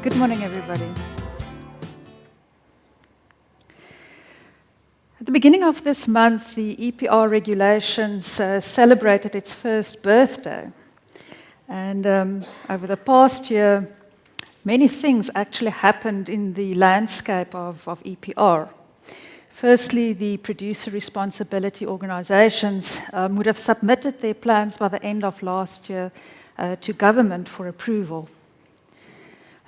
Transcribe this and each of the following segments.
Good morning, everybody. At the beginning of this month, the Epr Regulations celebrated its first birthday. And over the past year, many things actually happened in the landscape of Epr. Firstly, the producer responsibility organizations would have submitted their plans by the end of last year to government for approval.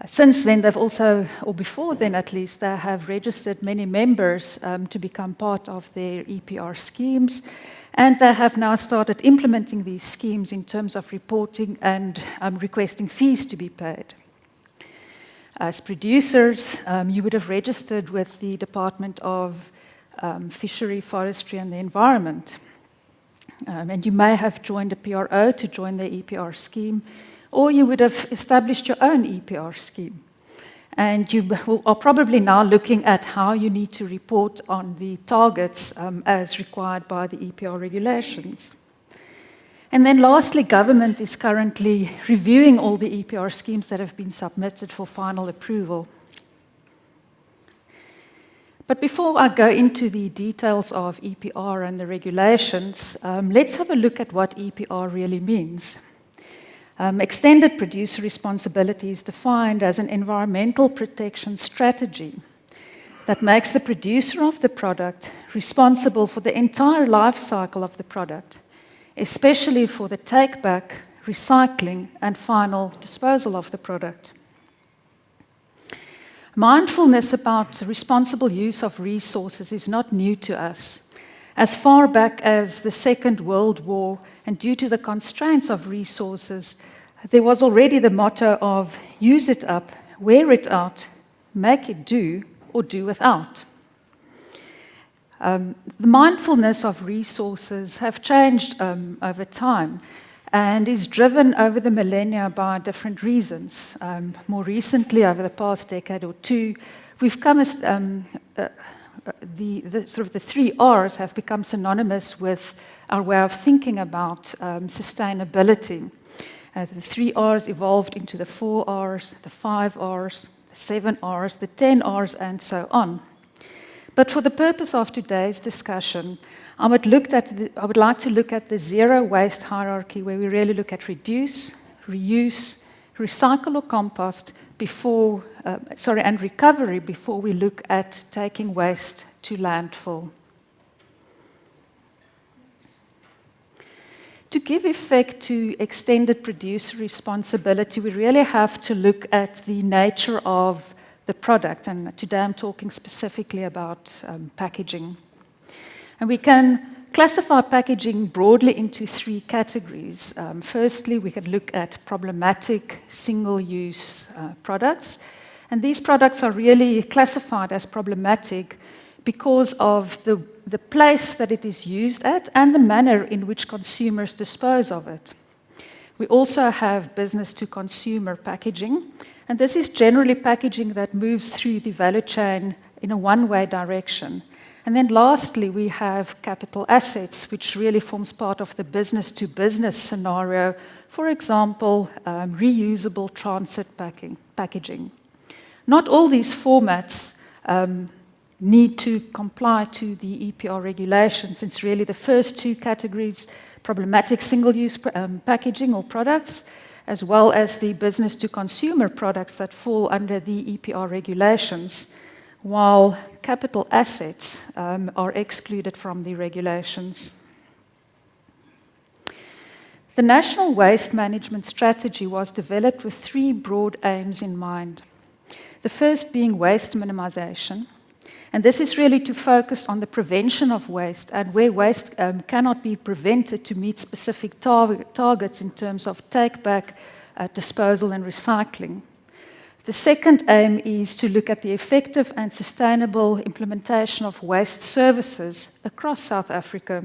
Since then, they've also, or before then at least, they have registered many members to become part of their Epr schemes, and they have now started implementing these schemes in terms of reporting and requesting fees to be paid. As producers, you would have registered with the Department of Fishery, Forestry and the Environment. And you may have joined a PRO to join the Epr scheme, or you would have established your own Epr scheme. And you are probably now looking at how you need to report on the targets as required by the Epr regulations. And then lastly, government is currently reviewing all the Epr schemes that have been submitted for final approval. But before I go into the details of Epr and the regulations, let's have a look at what Epr really means. Extended producer responsibility is defined as an environmental protection strategy that makes the producer of the product responsible for the entire life cycle of the product, especially for the take-back, recycling, and final disposal of the product. Mindfulness about responsible use of resources is not new to us. As far back as the Second World War, and due to the constraints of resources, there was already the motto of use it up, wear it out, make it do, or do without. The mindfulness of resources have changed over time and is driven over the millennia by different reasons. More recently, over the past decade or two, we've come as the three R's have become synonymous with our way of thinking about sustainability. The three R's evolved into the 4 R's, the 5 R's, the 7 R's, the 10 R's, and so on. But for the purpose of today's discussion, I would like to look at the zero waste hierarchy, where we really look at reduce, reuse, recycle or compost and recovery before we look at taking waste to landfill. To give effect to extended producer responsibility, we really have to look at the nature of the product, and today I'm talking specifically about packaging. And we can classify packaging broadly into 3 categories. Firstly, we can look at problematic single-use products, and these products are really classified as problematic because of the place that it is used at and the manner in which consumers dispose of it. We also have business-to-consumer packaging, and this is generally packaging that moves through the value chain in a one-way direction. And then lastly, we have capital assets, which really forms part of the business-to-business scenario, for example, reusable transit packaging. Not all these formats need to comply to the Epr regulations. It's really the first 2 categories, problematic single-use packaging or products, as well as the business-to-consumer products that fall under the Epr regulations, while capital assets are excluded from the regulations. The National Waste Management Strategy was developed with 3 broad aims in mind. The first being waste minimization, and this is really to focus on the prevention of waste and where waste cannot be prevented to meet specific targets in terms of take-back, disposal and recycling. The second aim is to look at the effective and sustainable implementation of waste services across South Africa.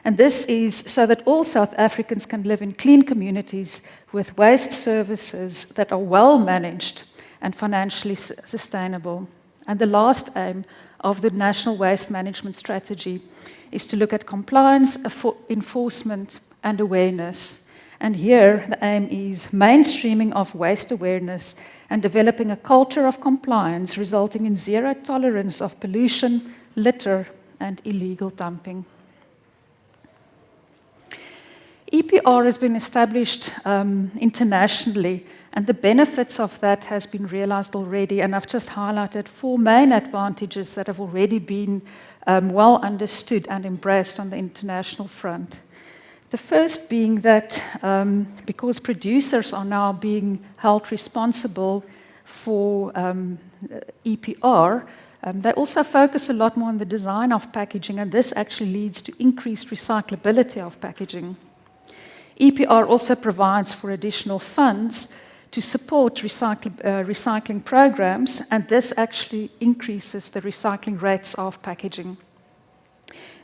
And this is so that all South Africans can live in clean communities with waste services that are well managed and financially sustainable. And the last aim of the National Waste Management Strategy is to look at compliance, enforcement, and awareness. And here, the aim is mainstreaming of waste awareness and developing a culture of compliance, resulting in zero tolerance of pollution, litter, and illegal dumping. EPR has been established internationally, and the benefits of that has been realized already, and I've just highlighted 4 main advantages that have already been well understood and embraced on the international front. The first being that because producers are now being held responsible for EPR, they also focus a lot more on the design of packaging, and this actually leads to increased recyclability of packaging. EPR also provides for additional funds to support recycling programs, and this actually increases the recycling rates of packaging.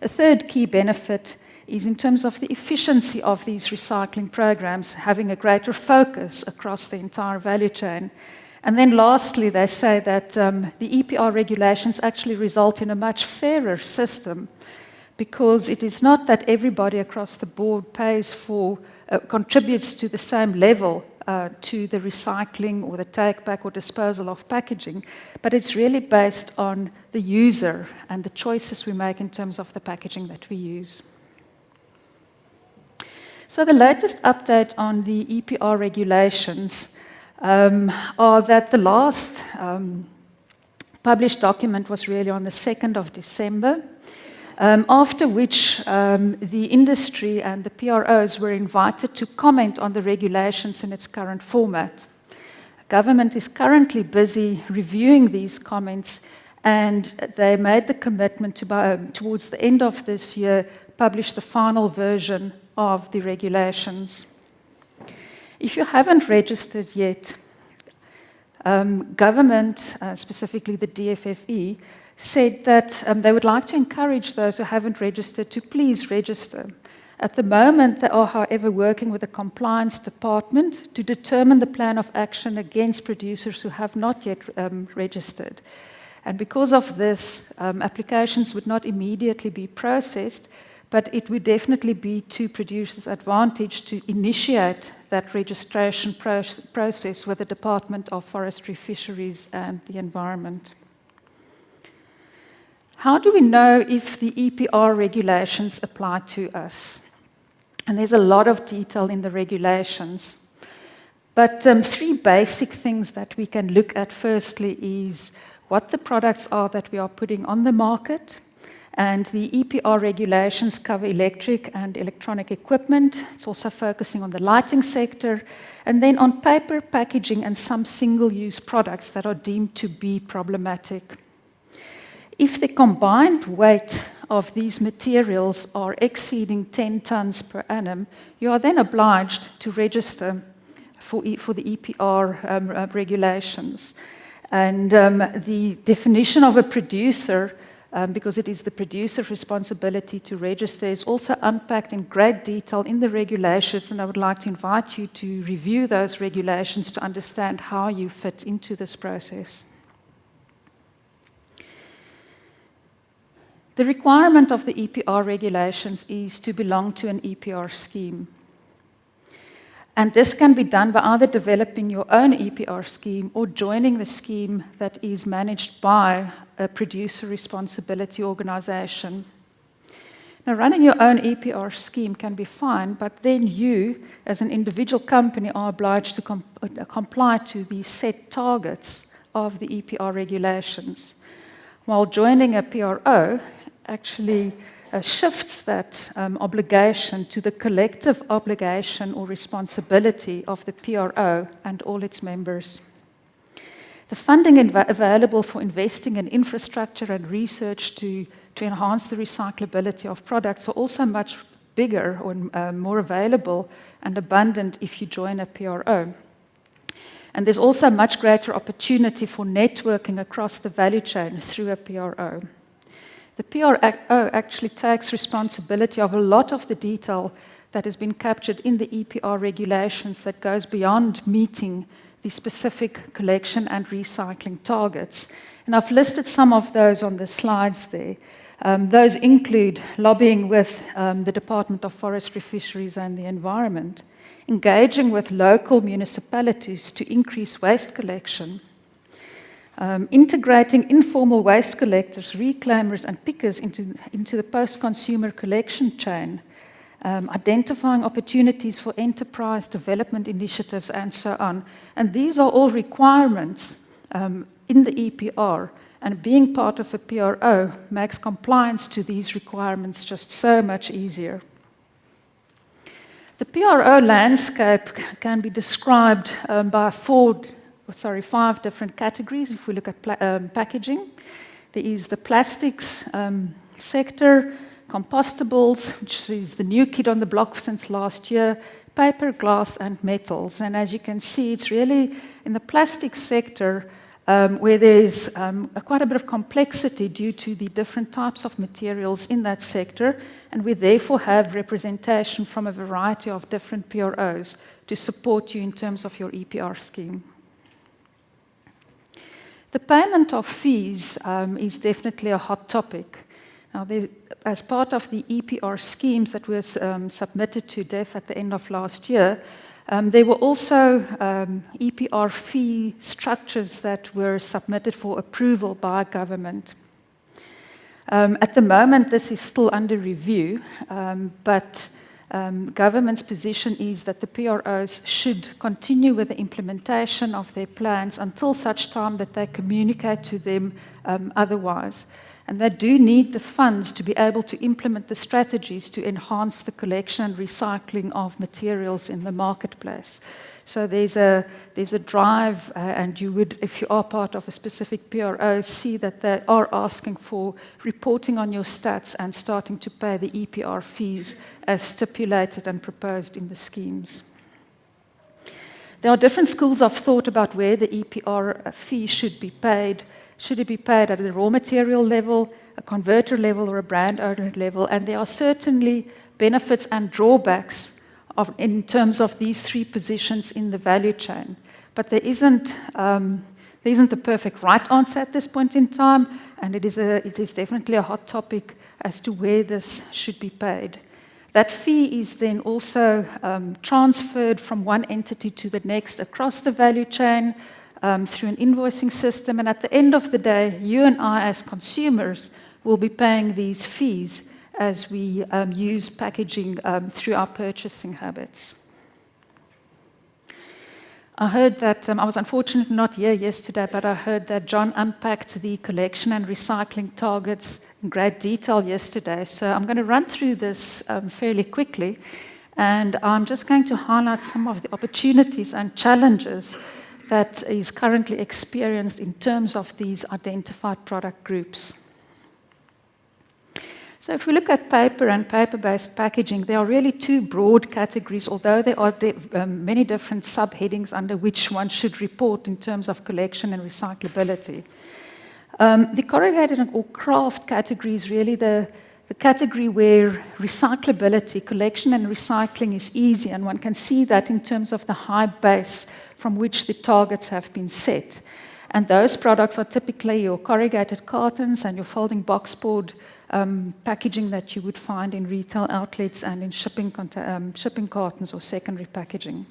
A third key benefit is in terms of the efficiency of these recycling programs, having a greater focus across the entire value chain. And then lastly, they say that the EPR regulations actually result in a much fairer system, because it is not that everybody across the board pays for, contributes to the same level to the recycling or the take-back or disposal of packaging, but it's really based on the user and the choices we make in terms of the packaging that we use. So the latest update on the EPR regulations are that the last published document was really on the 2nd of December, after which the industry and the PROs were invited to comment on the regulations in its current format. Government is currently busy reviewing these comments, and they made the commitment to, towards the end of this year, publish the final version of the regulations. If you haven't registered yet, government, specifically the DFFE, said that they would like to encourage those who haven't registered to please register. At the moment, they are, however, working with the compliance department to determine the plan of action against producers who have not yet registered. And because of this, applications would not immediately be processed, but it would definitely be to producers' advantage to initiate that registration process with the Department of Forestry, Fisheries and the Environment. How do we know if the EPR regulations apply to us? And there's a lot of detail in the regulations. But 3 basic things that we can look at firstly is what the products are that we are putting on the market. And the EPR regulations cover electric and electronic equipment. It's also focusing on the lighting sector, and then on paper, packaging, and some single-use products that are deemed to be problematic. If the combined weight of these materials are exceeding 10 tons per annum, you are then obliged to register for the EPR regulations. And the definition of a producer, because it is the producer's responsibility to register, is also unpacked in great detail in the regulations, and I would like to invite you to review those regulations to understand how you fit into this process. The requirement of the EPR regulations is to belong to an EPR scheme. And this can be done by either developing your own EPR scheme or joining the scheme that is managed by a producer responsibility organization. Now, running your own EPR scheme can be fine, but then you, as an individual company, are obliged to comply to the set targets of the EPR regulations. While joining a PRO actually shifts that obligation to the collective obligation or responsibility of the PRO and all its members. The funding available for investing in infrastructure and research to enhance the recyclability of products are also much bigger or more available and abundant if you join a PRO. And there's also much greater opportunity for networking across the value chain through a PRO. The PRO actually takes responsibility of a lot of the detail that has been captured in the EPR regulations that goes beyond meeting the specific collection and recycling targets. And I've listed some of those on the slides there. Those include lobbying with the Department of Forestry, Fisheries and the Environment. engaging with local municipalities to increase waste collection, integrating informal waste collectors, reclaimers and pickers into the post-consumer collection chain, identifying opportunities for enterprise development initiatives and so on. And these are all requirements in the EPR, and being part of a PRO makes compliance to these requirements just so much easier. The PRO landscape can be described by 5 different categories. If we look at packaging, there is the plastics sector, compostables, which is the new kid on the block since last year, paper, glass, and metals. And as you can see, it's really in the plastics sector where there's quite a bit of complexity due to the different types of materials in that sector, and we therefore have representation from a variety of different PROs to support you in terms of your EPR scheme. The payment of fees is definitely a hot topic. Now, as part of the EPR schemes that were submitted to DEF at the end of last year, there were also EPR fee structures that were submitted for approval by government. At the moment, this is still under review, but government's position is that the PROs should continue with the implementation of their plans until such time that they communicate to them otherwise. And they do need the funds to be able to implement the strategies to enhance the collection and recycling of materials in the marketplace. So there's a drive, and you would, if you are part of a specific PRO, see that they are asking for reporting on your stats and starting to pay the EPR fees as stipulated and proposed in the schemes. There are different schools of thought about where the EPR fee should be paid. Should it be paid at the raw material level, a converter level, or a brand owner level? And there are certainly benefits and drawbacks in terms of these three positions in the value chain. But there isn't a perfect right answer at this point in time, and it is definitely a hot topic as to where this should be paid. That fee is then also transferred from one entity to the next across the value chain, through an invoicing system, and at the end of the day, you and I as consumers will be paying these fees as we use packaging through our purchasing habits. I heard that, I was unfortunately not here yesterday, but I heard that John unpacked the collection and recycling targets in great detail yesterday, so I'm going to run through this fairly quickly, and I'm just going to highlight some of the opportunities and challenges that is currently experienced in terms of these identified product groups. So if we look at paper and paper-based packaging, there are really two broad categories, although there are many different subheadings under which one should report in terms of collection and recyclability. The corrugated or kraft category is really the category where recyclability, collection and recycling is easy, and one can see that in terms of the high base from which the targets have been set. And those products are typically your corrugated cartons and your folding boxboard packaging that you would find in retail outlets and in shipping cartons or secondary packaging.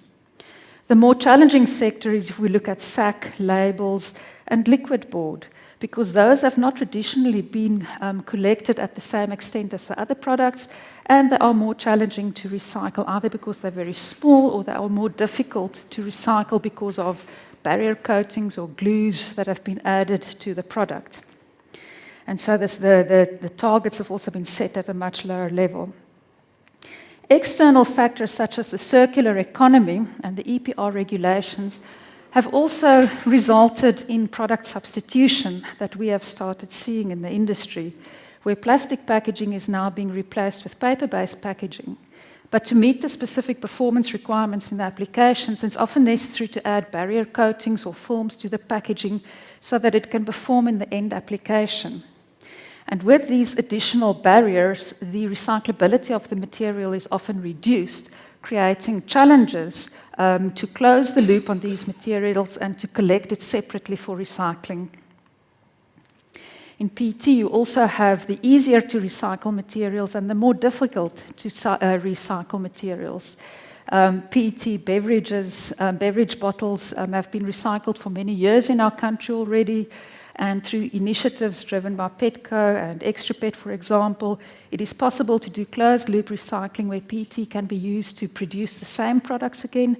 The more challenging sector is if we look at sack, labels, and liquid board, because those have not traditionally been collected at the same extent as the other products, and they are more challenging to recycle, either because they're very small or they are more difficult to recycle because of barrier coatings or glues that have been added to the product. And so the targets have also been set at a much lower level. External factors such as the circular economy and the Epr regulations have also resulted in product substitution that we have started seeing in the industry, where plastic packaging is now being replaced with paper-based packaging. But to meet the specific performance requirements in the applications, it's often necessary to add barrier coatings or films to the packaging so that it can perform in the end application. And with these additional barriers, the recyclability of the material is often reduced, creating challenges to close the loop on these materials and to collect it separately for recycling. In PT, you also have the easier to recycle materials and the more difficult to recycle materials. PET beverage bottles have been recycled for many years in our country already. And through initiatives driven by Petco and Extra Pet, for example, it is possible to do closed-loop recycling where PET can be used to produce the same products again,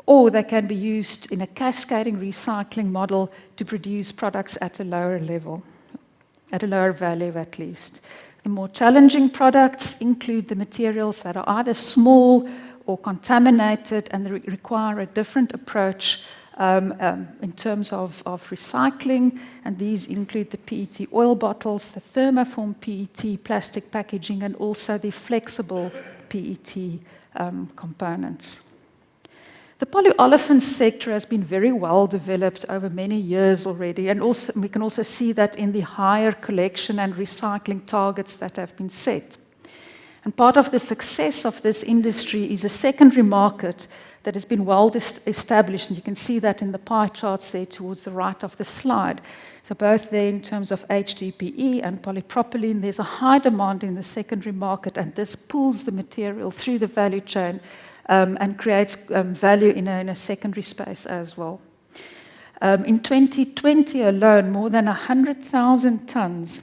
or they can be used in a cascading recycling model to produce products at a lower level, at a lower value at least. The more challenging products include the materials that are either small or contaminated and they require a different approach in terms of recycling, and these include the PET oil bottles, the thermoform PET plastic packaging, and also the flexible PET components. The polyolefin sector has been very well developed over many years already, and also we can also see that in the higher collection and recycling targets that have been set. And part of the success of this industry is a secondary market that has been well established, and you can see that in the pie charts there towards the right of the slide. So both there in terms of HDPE and polypropylene, there's a high demand in the secondary market, and this pulls the material through the value chain and creates value in a secondary space as well. In 2020 alone, more than 100,000 tons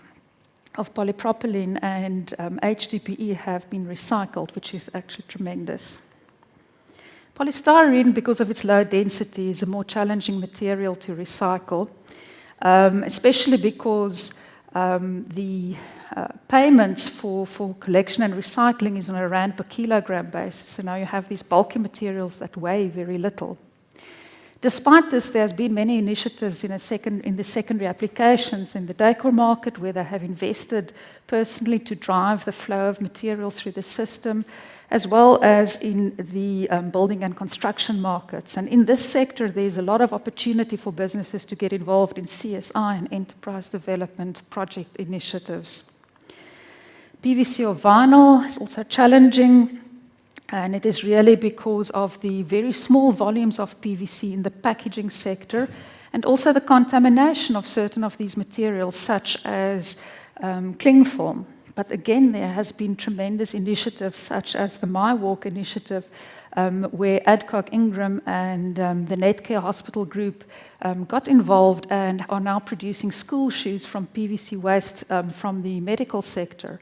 of polypropylene and HDPE have been recycled, which is actually tremendous. Polystyrene, because of its low density, is a more challenging material to recycle, especially because the payments for collection and recycling is on a rand per kilogram basis. So now you have these bulky materials that weigh very little. Despite this, there's been many initiatives in the secondary applications in the decor market where they have invested personally to drive the flow of materials through the system, as well as in the building and construction markets. And in this sector, there's a lot of opportunity for businesses to get involved in CSI and enterprise development project initiatives. PVC or vinyl is also challenging, and it is really because of the very small volumes of PVC in the packaging sector, and also the contamination of certain of these materials, such as cling film. But again, there has been tremendous initiatives, such as the My Walk initiative, where Adcock Ingram and the Netcare Hospital Group got involved and are now producing school shoes from PVC waste from the medical sector,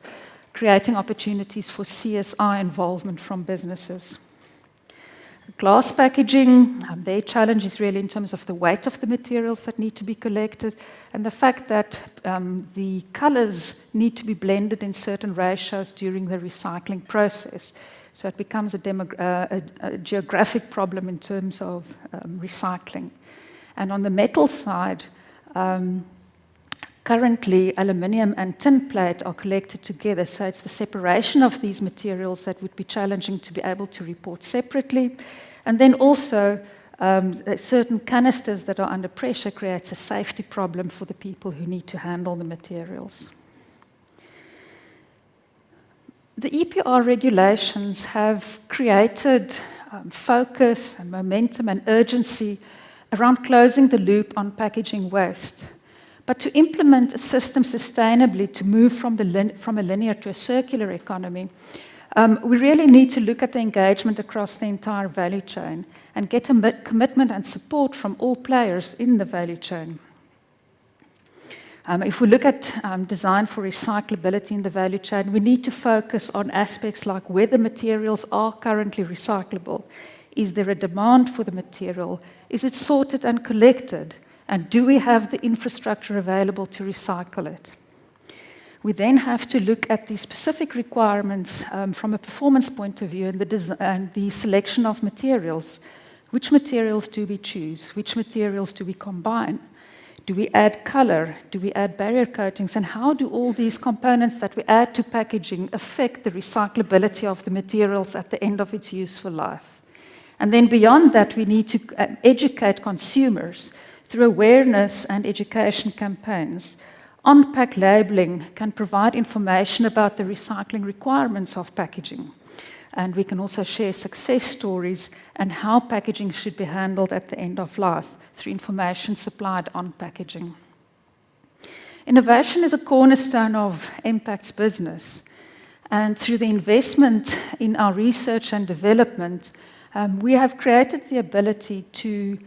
creating opportunities for CSI involvement from businesses. Glass packaging, their challenge is really in terms of the weight of the materials that need to be collected and the fact that the colors need to be blended in certain ratios during the recycling process. So it becomes a geographic problem in terms of recycling. And on the metal side, currently aluminium and tin plate are collected together, so it's the separation of these materials that would be challenging to be able to report separately. And then also certain canisters that are under pressure creates a safety problem for the people who need to handle the materials. The Epr regulations have created focus and momentum and urgency around closing the loop on packaging waste. But to implement a system sustainably to move from a linear to a circular economy, we really need to look at the engagement across the entire value chain and get a commitment and support from all players in the value chain. If we look at design for recyclability in the value chain, we need to focus on aspects like whether materials are currently recyclable. Is there a demand for the material? Is it sorted and collected? And do we have the infrastructure available to recycle it? We then have to look at the specific requirements from a performance point of view and the selection of materials. Which materials do we choose? Which materials do we combine? Do we add color? Do we add barrier coatings? And how do all these components that we add to packaging affect the recyclability of the materials at the end of its useful life? And then beyond that, we need to educate consumers through awareness and education campaigns. On-pack labeling can provide information about the recycling requirements of packaging. And we can also share success stories and how packaging should be handled at the end of life through information supplied on packaging. Innovation is a cornerstone of Mpact's business. And through the investment in our research and development, We have created the ability to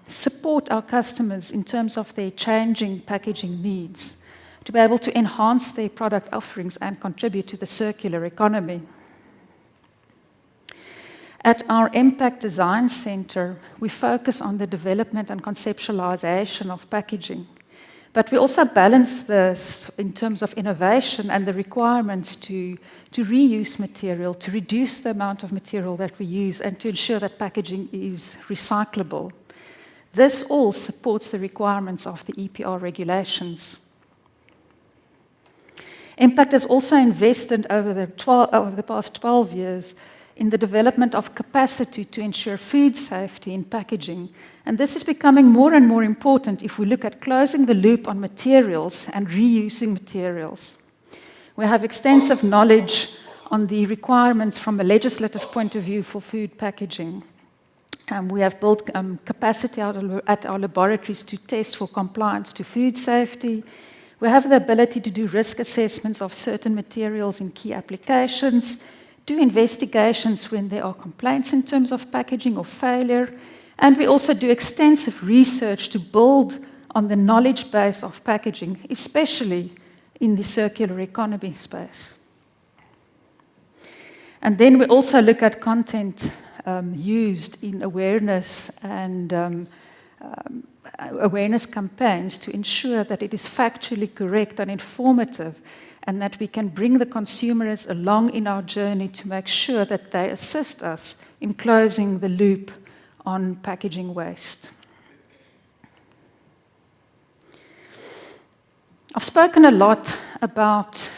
support our customers in terms of their changing packaging needs, to be able to enhance their product offerings and contribute to the circular economy. At our Mpact Design Center, we focus on the development and conceptualization of packaging. But we also balance this in terms of innovation and the requirements to reuse material, to reduce the amount of material that we use, and to ensure that packaging is recyclable. This all supports the requirements of the Epr Regulations. Mpact has also invested over the past 12 years in the development of capacity to ensure food safety in packaging. And this is becoming more and more important if we look at closing the loop on materials and reusing materials. We have extensive knowledge on the requirements from a legislative point of view for food packaging. We have built capacity at our laboratories to test for compliance to food safety. We have the ability to do risk assessments of certain materials in key applications, do investigations when there are complaints in terms of packaging or failure, and we also do extensive research to build on the knowledge base of packaging, especially in the circular economy space. And then we also look at content used in awareness and awareness campaigns to ensure that it is factually correct and informative, and that we can bring the consumers along in our journey to make sure that they assist us in closing the loop on packaging waste. I've spoken a lot about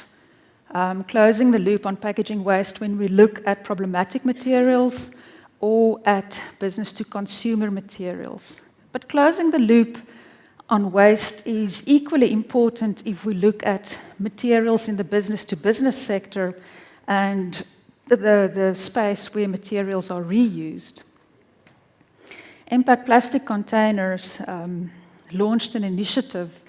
closing the loop on packaging waste when we look at problematic materials or at business-to-consumer materials. But closing the loop on waste is equally important if we look at materials in the business-to-business sector and the space where materials are reused. Mpact Plastic Containers launched an initiative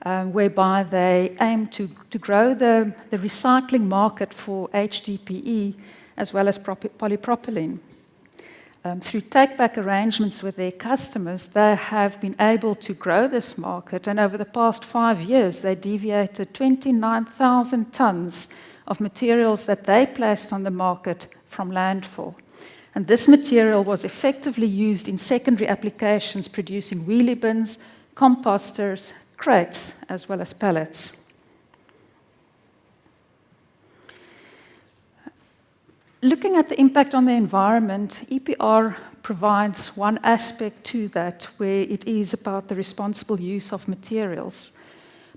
whereby they aim to grow the recycling market for HDPE as well as polypropylene. Through take-back arrangements with their customers, they have been able to grow this market, and over the past 5 years, they deviated 29,000 tons of materials that they placed on the market from landfill. And this material was effectively used in secondary applications, producing wheelie bins, composters, crates, as well as pallets. Looking at the impact on the environment, EPR provides one aspect to that, where it is about the responsible use of materials.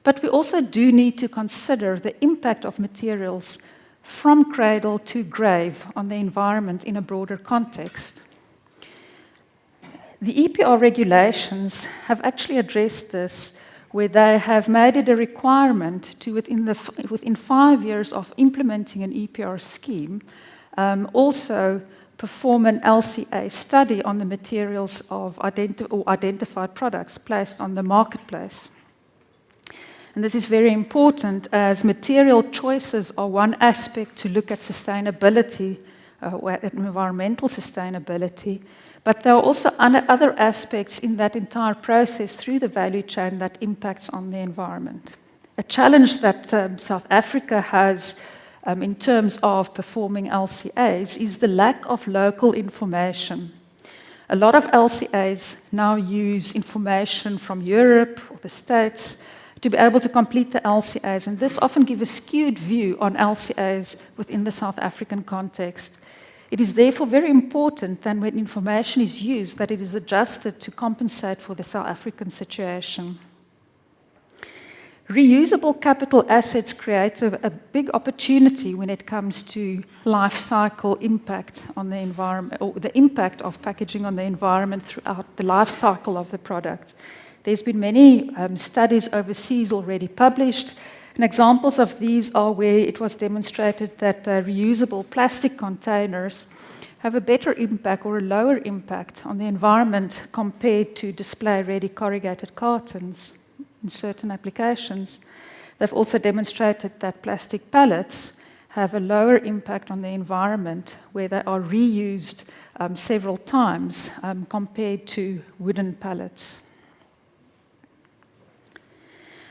But we also do need to consider the impact of materials from cradle to grave on the environment in a broader context. The Epr Regulations have actually addressed this, where they have made it a requirement to, within 5 years of implementing an EPR scheme, also perform an LCA study on the materials of identified products placed on the marketplace. And this is very important, as material choices are one aspect to look at sustainability, or at environmental sustainability, but there are also other aspects in that entire process through the value chain that impacts on the environment. A challenge that South Africa has in terms of performing LCAs is the lack of local information. A lot of LCAs now use information from Europe or the States to be able to complete the LCAs, and this often gives a skewed view on LCAs within the South African context. It is therefore very important that when information is used, that it is adjusted to compensate for the South African situation. Reusable capital assets create a big opportunity when it comes to life cycle impact on the environment, or the impact of packaging on the environment throughout the life cycle of the product. There's been many studies overseas already published, and examples of these are where it was demonstrated that reusable plastic containers have a better impact or a lower impact on the environment compared to display-ready corrugated cartons in certain applications. They've also demonstrated that plastic pallets have a lower impact on the environment where they are reused several times compared to wooden pallets.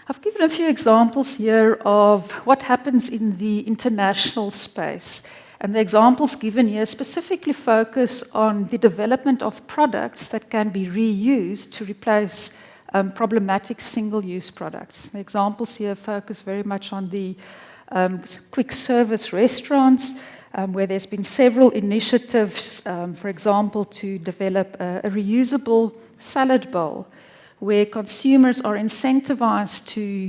I've given a few examples here of what happens in the international space. And the examples given here specifically focus on the development of products that can be reused to replace problematic single-use products. The examples here focus very much on the quick service restaurants, where there's been several initiatives, for example, to develop a reusable salad bowl, where consumers are incentivized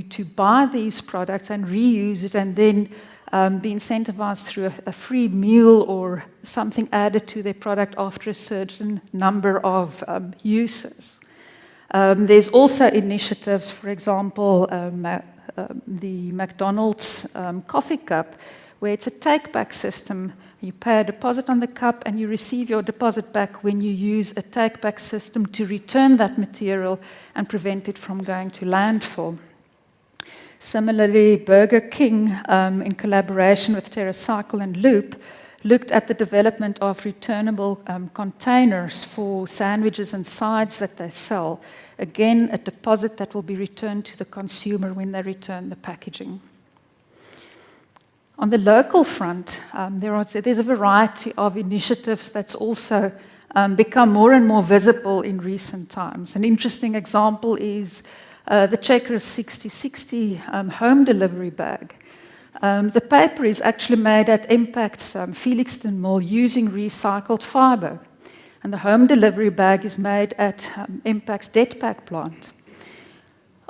to buy these products and reuse it and then be incentivized through a free meal or something added to their product after a certain number of uses. There's also initiatives, for example, the McDonald's coffee cup, where it's a take-back system. You pay a deposit on the cup and you receive your deposit back when you use a take-back system to return that material and prevent it from going to landfill. Similarly, Burger King, in collaboration with TerraCycle and Loop, looked at the development of returnable containers for sandwiches and sides that they sell. Again, a deposit that will be returned to the consumer when they return the packaging. On the local front, there's a variety of initiatives that's also become more and more visible in recent times. An interesting example is the Checkers 6060 home delivery bag. The paper is actually made at Impact's Felixton Mill using recycled fiber. And the home delivery bag is made at Impact's Detpack plant.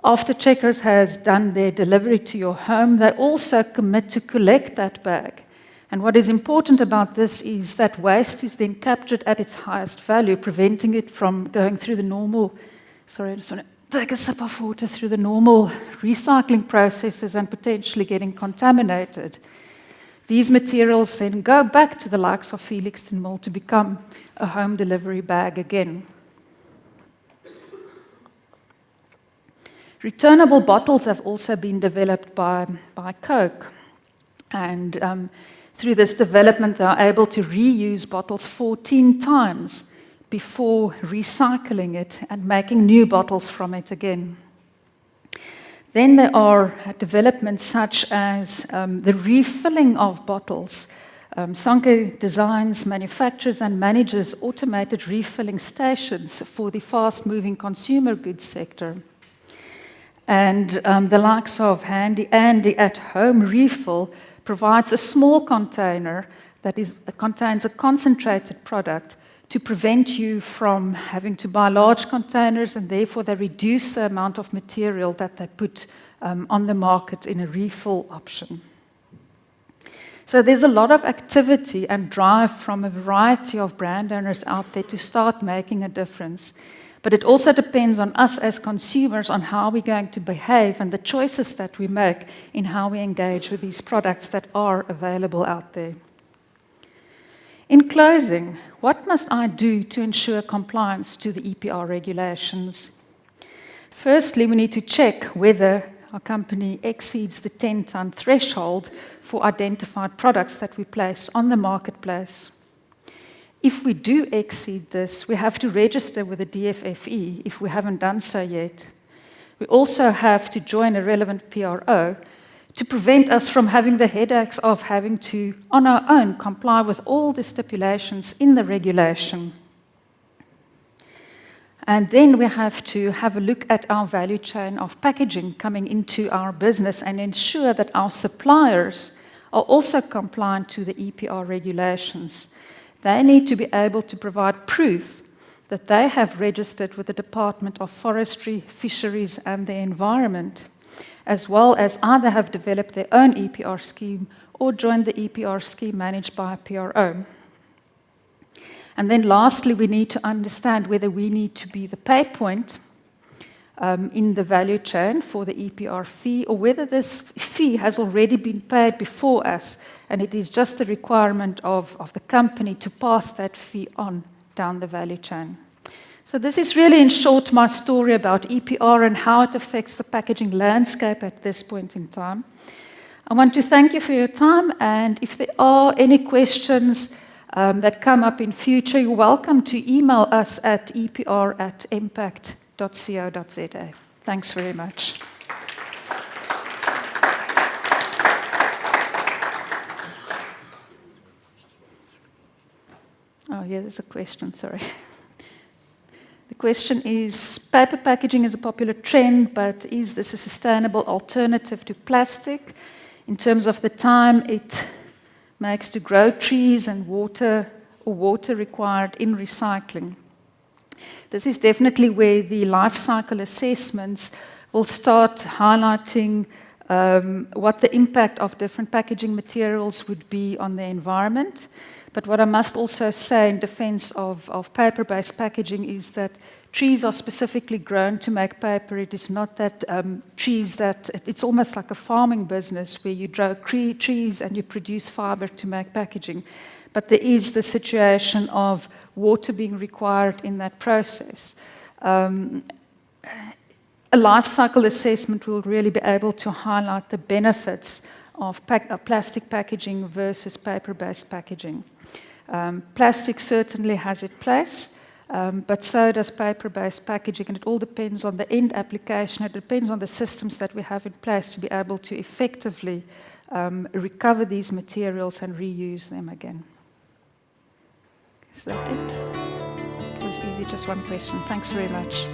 After Checkers has done their delivery to your home, they also commit to collect that bag. And what is important about this is that waste is then captured at its highest value, preventing it from going through the normal, I just want to take a sip of water, through the normal recycling processes and potentially getting contaminated. These materials then go back to the likes of Felixton Mill to become a home delivery bag again. Returnable bottles have also been developed by Coke. And through this development, they are able to reuse bottles 14 times before recycling it and making new bottles from it again. Then there are developments such as the refilling of bottles. Sanke designs, manufactures, and manages automated refilling stations for the fast-moving consumer goods sector. And the likes of Handy Andy at-home refill provides a small container that contains a concentrated product to prevent you from having to buy large containers, and therefore they reduce the amount of material that they put on the market in a refill option. So there's a lot of activity and drive from a variety of brand owners out there to start making a difference. But it also depends on us as consumers on how we're going to behave and the choices that we make in how we engage with these products that are available out there. In closing, what must I do to ensure compliance to the Epr regulations? Firstly, we need to check whether our company exceeds the 10-ton threshold for identified products that we place on the marketplace. If we do exceed this, we have to register with the DFFE if we haven't done so yet. We also have to join a relevant PRO to prevent us from having the headaches of having to, on our own, comply with all the stipulations in the regulation. And then we have to have a look at our value chain of packaging coming into our business and ensure that our suppliers are also compliant to the Epr regulations. They need to be able to provide proof that they have registered with the Department of Forestry, Fisheries and the Environment, as well as either have developed their own Epr scheme or joined the Epr scheme managed by a PRO. And then lastly, we need to understand whether we need to be the pay point in the value chain for the Epr fee, or whether this fee has already been paid before us, and it is just the requirement of the company to pass that fee on down the value chain. So this is really, in short, my story about Epr and how it affects the packaging landscape at this point in time. I want to thank you for your time, and if there are any questions that come up in future, you're welcome to email us at epr@mpact.co.za. Thanks very much. Oh, yeah, there's a question, sorry. The question is, paper packaging is a popular trend, but is this a sustainable alternative to plastic in terms of the time it makes to grow trees and water required in recycling? This is definitely where the life cycle assessments will start highlighting what the impact of different packaging materials would be on the environment. But what I must also say in defense of paper-based packaging is that trees are specifically grown to make paper. It is not that it's almost like a farming business where you grow trees and you produce fiber to make packaging. But there is the situation of water being required in that process. A life cycle assessment will really be able to highlight the benefits of plastic packaging versus paper-based packaging. Plastic certainly has its place, but so does paper-based packaging, and it all depends on the end application. It depends on the systems that we have in place to be able to effectively recover these materials and reuse them again. Is that it? It was easy, just one question. Thanks very much.